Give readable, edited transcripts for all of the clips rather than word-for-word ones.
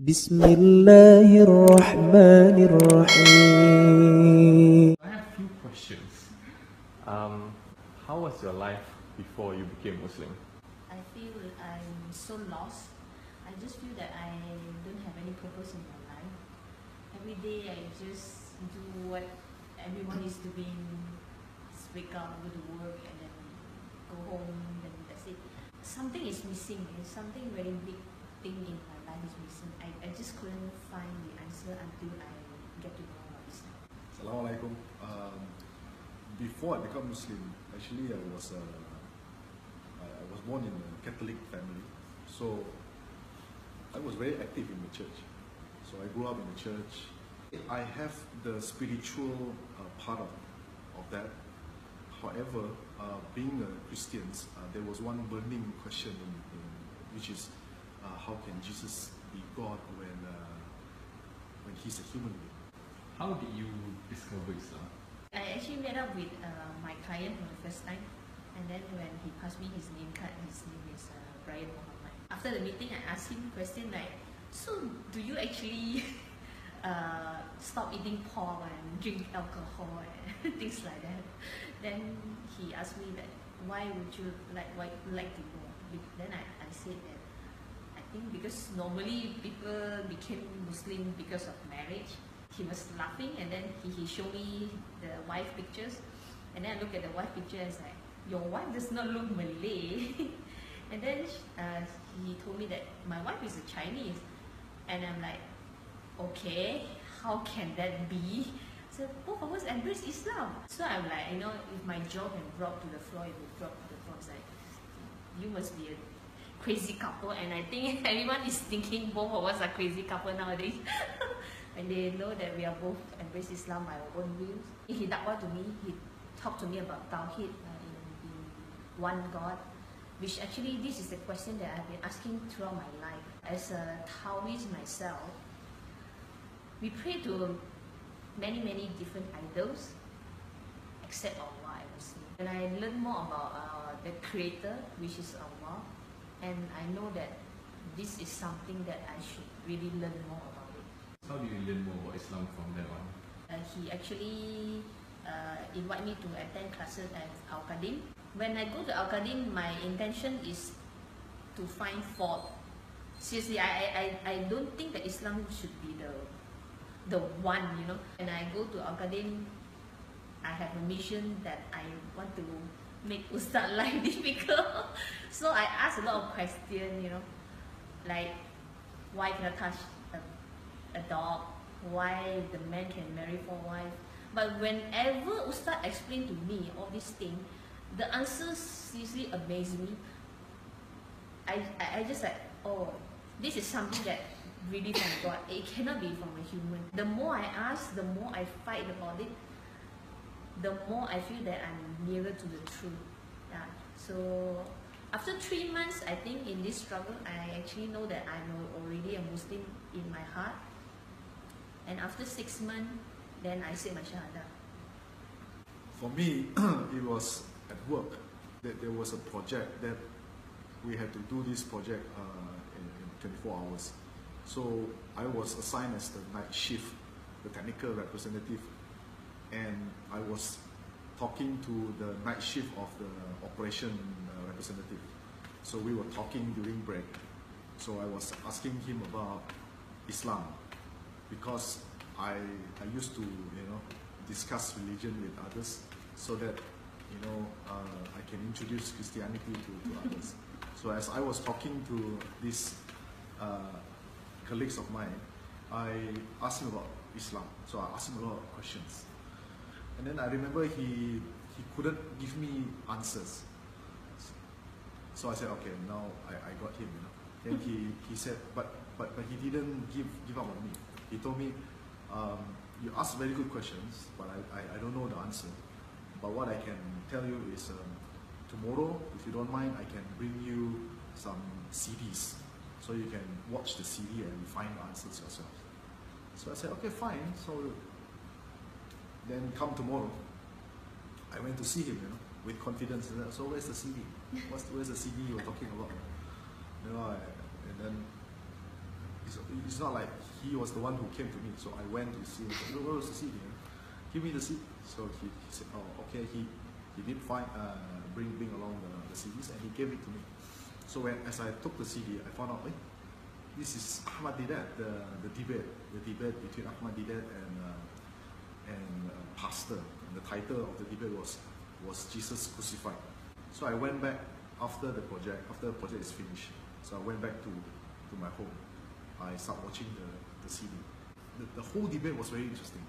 Bismillahirrahmanirrahim. I have a few questions. How was your life before you became Muslim? I feel I'm so lost. I just feel that I don't have any purpose in my life. Every day I just do what everyone is doing. Just wake up, go to work, and then go home, and that's it. Something is missing. Something very big thing in my life is missing. I just couldn't find the answer until I get to know about Islam. Assalamualaikum. Before I became Muslim, actually I was born in a Catholic family, so I was very active in the church. So I grew up in the church. I have the spiritual part of that. However, being a Christian, there was one burning question which is how can Jesus be God when he's a human being? How did you discover Islam? I actually met up with my client for the first time, and then when he passed me his name card, his name is Brian Muhammad. After the meeting, I asked him a question like, so do you actually stop eating pork and drink alcohol and things like that? Then he asked me that, why would you like to know? Then I said that I think because normally people became Muslim because of marriage. He was laughing, and then he showed me the wife pictures, and then I look at the wife picture and it's like, your wife does not look Malay. And then he told me that my wife is a Chinese, and I'm like, okay, how can that be? So both of us embrace Islam. So I'm like, if my jaw can drop to the floor, it will drop to the floor. It's like, you must be a crazy couple, and I think everyone is thinking both of us are crazy couple nowadays. And they know that we are both embrace Islam by our own wills. He dakwah to me, he talked to me about Tawhid in one God, which actually this is the question that I've been asking throughout my life. As a Taoist myself, we pray to many different idols, except Allah, I would say. And I learned more about the Creator, which is Allah, and I know that this is something that I should really learn more about. How do you learn more about Islam from then on? He actually invited me to attend classes at Al-Qadim. When I go to Al-Qadim, my intention is to find fault. Seriously, I don't think that Islam should be the one, When I go to Al-Qadim, I have a mission that I want to make Ustad life difficult. So I ask a lot of questions, like, why can I touch a dog, why the man can marry 4 wives. But whenever Ustad explained to me all these things, the answers seriously amaze me. I just like, oh, this is something that really from God. It cannot be from a human. The more I ask, the more I fight about it, the more I feel that I'm nearer to the truth. Yeah. So after 3 months, I think in this struggle, I actually know that I'm already a Muslim in my heart. And after 6 months, then I said my Shahada. For me, it was at work that there was a project that we had to do this project in 24 hours. So I was assigned as the night shift, the technical representative, and I was talking to the night shift of the operation representative. So we were talking during break. So I was asking him about Islam, because I used to discuss religion with others, so that I can introduce Christianity to others. So as I was talking to these colleagues of mine, I asked him about Islam. So I asked him a lot of questions, and then I remember he couldn't give me answers. So I said, okay, now I got him. Then he said, but he didn't give up on me. He told me, you asked very good questions, but I don't know the answer. But what I can tell you is, tomorrow, if you don't mind, I can bring you some CDs, so you can watch the CD and find the answers yourself. So I said, okay, fine. So then come tomorrow, I went to see him, with confidence. So where's the CD? Where's the CD you were talking about? And then It's not like he was the one who came to me. So I went to see him. Said, where was the CD? Give me the CD. So he said, oh, okay. He did find bring along the CDs, and he gave it to me. So as I took the CD, I found out, this is Ahmadiyya, the debate between Ahmadiyya and pastor. And the title of the debate was Jesus Crucified. So I went back after the project is finished. So I went back to my home. I started watching the CD. The whole debate was very interesting.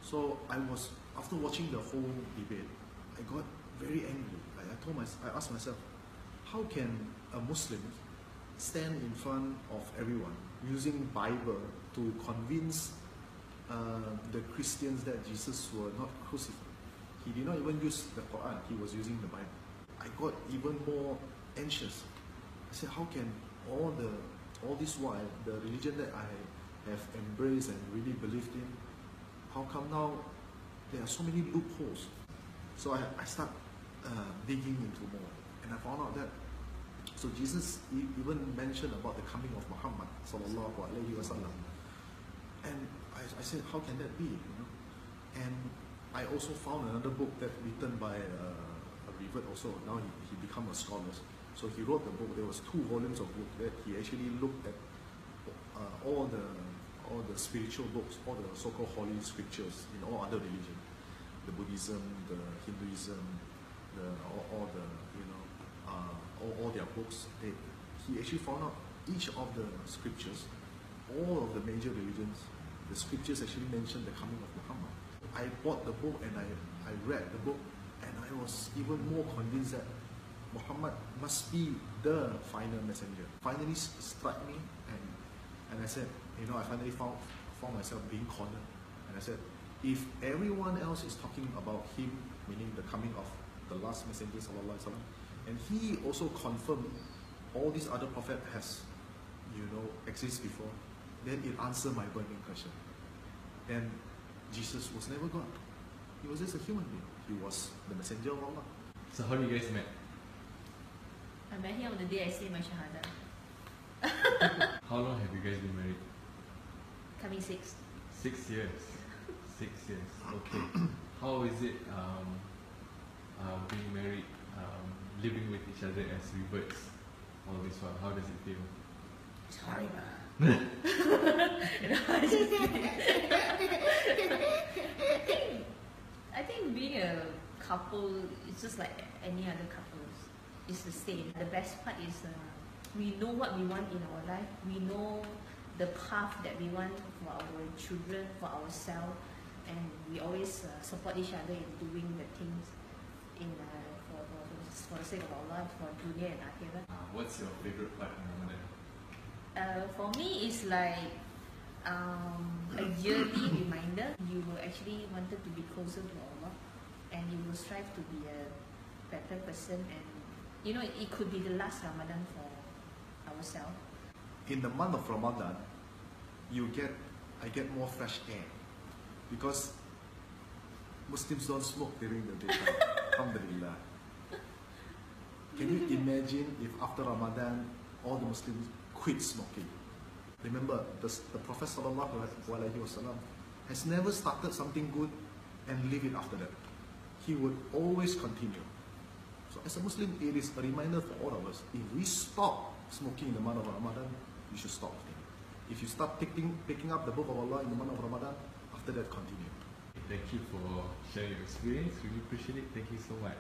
So after watching the whole debate, I got very angry. I asked myself, how can a Muslim stand in front of everyone using Bible to convince the Christians that Jesus were not crucified? He did not even use the Quran, he was using the Bible. I got even more anxious. I said, how can all this while, the religion that I have embraced and really believed in, how come now there are so many loopholes? So I start digging into more, and I found out that so Jesus even mentioned about the coming of Muhammad sallallahu alaihi wasallam, and I said, how can that be? And I also found another book that written by a revert also. Now he became a scholar. So he wrote the book. There was 2 volumes of book that he actually looked at all the spiritual books, all the so-called holy scriptures in all other religions, the Buddhism, the Hinduism, all their books. He actually found out each of the scriptures, all of the major religions, the scriptures actually mentioned the coming of Muhammad. I bought the book and I read the book, and I was even more convinced that Muhammad must be the final messenger. Finally struck me, and I said, I finally found myself being cornered. And I said, if everyone else is talking about him, meaning the coming of the last messenger sallallahu alaihi wasallam, and he also confirmed all these other prophets has, exist before, then it answered my burning question. And Jesus was never God. He was just a human being. He was the messenger of Allah. So how do you guys met? I met him on the day I say my shahada. How long have you guys been married? Coming 6. 6 years. 6 years. Okay. How is it being married, living with each other as reverts all this while? How does it feel? It's horrible. I think being a couple, it's just like any other couples. It's the same. The best part is we know what we want in our life. We know the path that we want for our children, for ourselves, and we always support each other in doing the things for the sake of Allah, for dunya and akhirnya. What's your favorite part in Ramadan? For me, it's like a yearly reminder. You will actually wanted to be closer to Allah, and you will strive to be a better person. And it could be the last Ramadan for ourselves. In the month of Ramadan, I get more fresh air, because Muslims don't smoke during the daytime. Alhamdulillah. Can you imagine if after Ramadan all the Muslims quit smoking? Remember, the Prophet ﷺ has never started something good and leave it after that. He would always continue. So as a Muslim, it is a reminder for all of us. If we stop smoking in the month of Ramadan, we should stop. If you start picking up the book of Allah in the month of Ramadan, after that continue. Thank you for sharing your experience. Really appreciate it. Thank you so much.